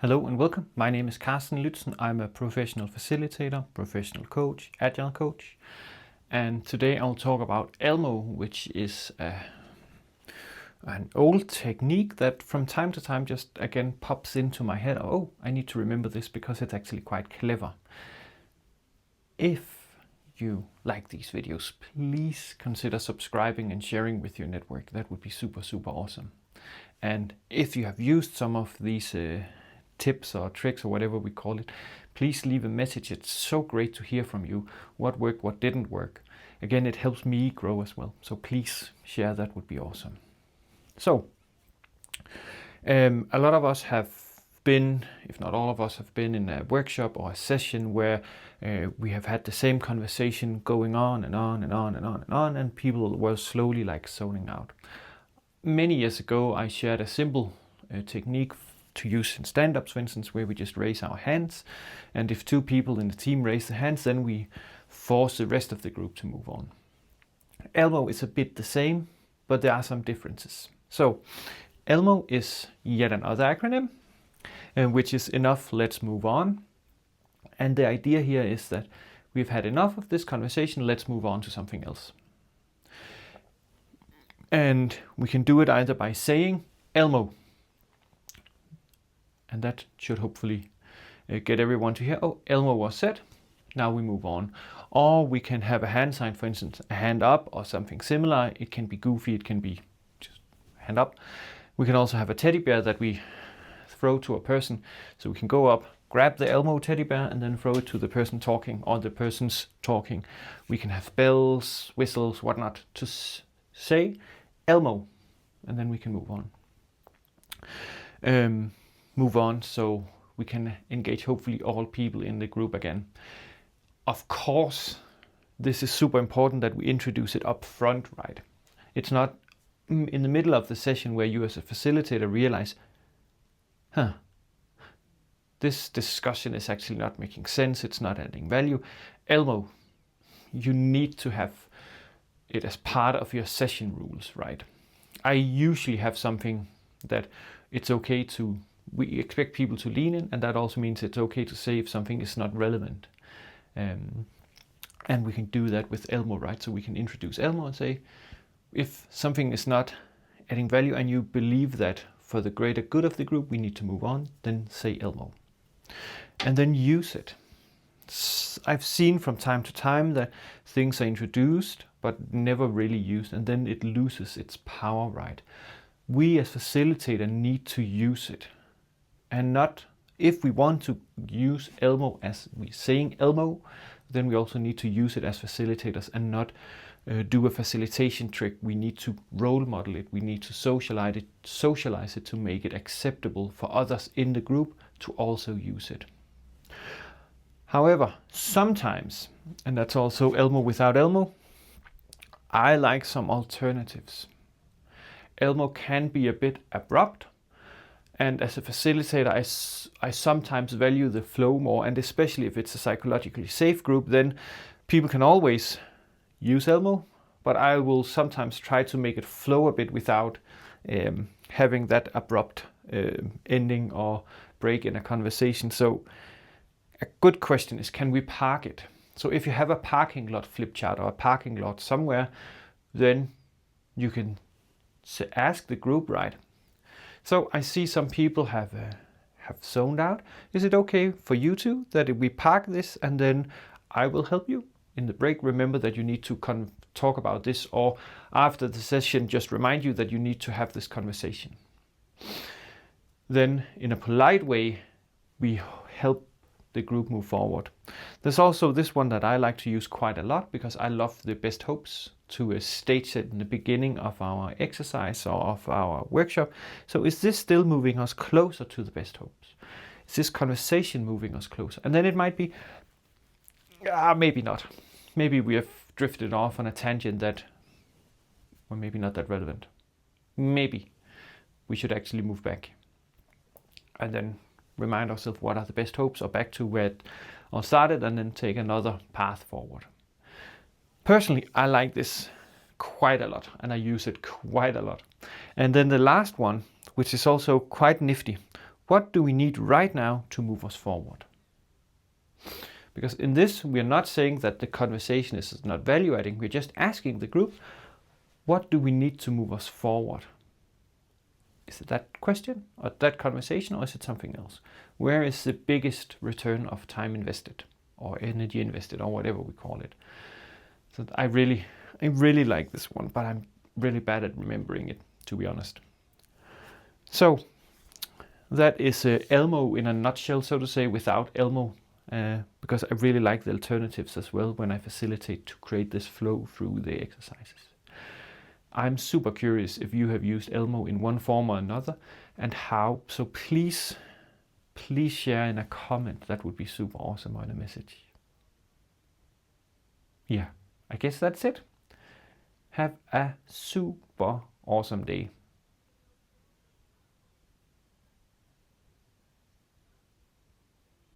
Hello and welcome. My name is Carsten Lützen. I'm a professional facilitator, professional coach, agile coach. And today I'll talk about ELMO, which is an old technique that from time to time just again pops into my head. Oh, I need to remember this because it's actually quite clever. If you like these videos, please consider subscribing and sharing with your network. That would be super, super awesome. And if you have used some of these tips or tricks or whatever we call it, please leave a message. It's so great to hear from you. What worked, what didn't work. Again, it helps me grow as well. So please share, that would be awesome. So, a lot of us have been, if not all of us, have been in a workshop or a session where we have had the same conversation going on and on and on and on and on, and people were slowly like zoning out. Many years ago, I shared a simple technique to use in stand-ups, for instance, where we just raise our hands, and if two people in the team raise their hands, then we force the rest of the group to move on. ELMO is a bit the same, but there are some differences. So ELMO is yet another acronym, which is enough, let's move on. And the idea here is that we've had enough of this conversation, let's move on to something else. And we can do it either by saying ELMO, and that should hopefully get everyone to hear, oh, ELMO was said, now we move on. Or we can have a hand sign, for instance, a hand up or something similar. It can be goofy, it can be just hand up. We can also have a teddy bear that we throw to a person. So we can go up, grab the ELMO teddy bear and then throw it to the person talking or the person's talking. We can have bells, whistles, whatnot to say ELMO, and then we can move on. So we can engage hopefully all people in the group again. Of course, this is super important that we introduce it up front, right? It's not in the middle of the session where you as a facilitator realize, this discussion is actually not making sense, it's not adding value. ELMO, you need to have it as part of your session rules, right? I usually have something that it's okay to, we expect people to lean in, and that also means it's okay to say if something is not relevant. And we can do that with ELMO, right? So we can introduce ELMO and say, if something is not adding value and you believe that for the greater good of the group, we need to move on, then say ELMO. And then use it. I've seen from time to time that things are introduced, but never really used, and then it loses its power, right? We as facilitator need to use it. And not, if we want to use ELMO as we're saying ELMO, then we also need to use it as facilitators and not do a facilitation trick. We need to role model it. We need to socialize it to make it acceptable for others in the group to also use it. However, sometimes, and that's also ELMO without ELMO, I like some alternatives. ELMO can be a bit abrupt, and as a facilitator, I sometimes value the flow more, and especially if it's a psychologically safe group, then people can always use ELMO, but I will sometimes try to make it flow a bit without having that abrupt ending or break in a conversation. So a good question is, can we park it? So if you have a parking lot flip chart or a parking lot somewhere, then you can ask the group, right? So I see some people have zoned out. Is it okay for you two that if we park this and then I will help you in the break? Remember that you need to talk about this, or after the session, just remind you that you need to have this conversation. Then in a polite way, we help the group move forward. There's also this one that I like to use quite a lot because I love the best hopes to stage it in the beginning of our exercise or of our workshop. So is this still moving us closer to the best hopes? Is this conversation moving us closer? And then it might be, maybe not. Maybe we have drifted off on a tangent that, or maybe not that relevant. Maybe we should actually move back and then remind ourselves what are the best hopes, or back to where it all started, and then take another path forward. Personally, I like this quite a lot, and I use it quite a lot. And then the last one, which is also quite nifty, What do we need right now to move us forward? Because in this, we are not saying that the conversation is not value adding. We're just asking the group, what do we need to move us forward? Is it that question or that conversation, or is it something else? Where is the biggest return of time invested or energy invested or whatever we call it? So I really like this one, but I'm really bad at remembering it, to be honest. So that is ELMO in a nutshell, so to say, without ELMO, because I really like the alternatives as well when I facilitate to create this flow through the exercises. I'm super curious if you have used ELMO in one form or another and how, so please share in a comment. That would be super awesome, or in a message. Yeah, I guess that's it. Have a super awesome day.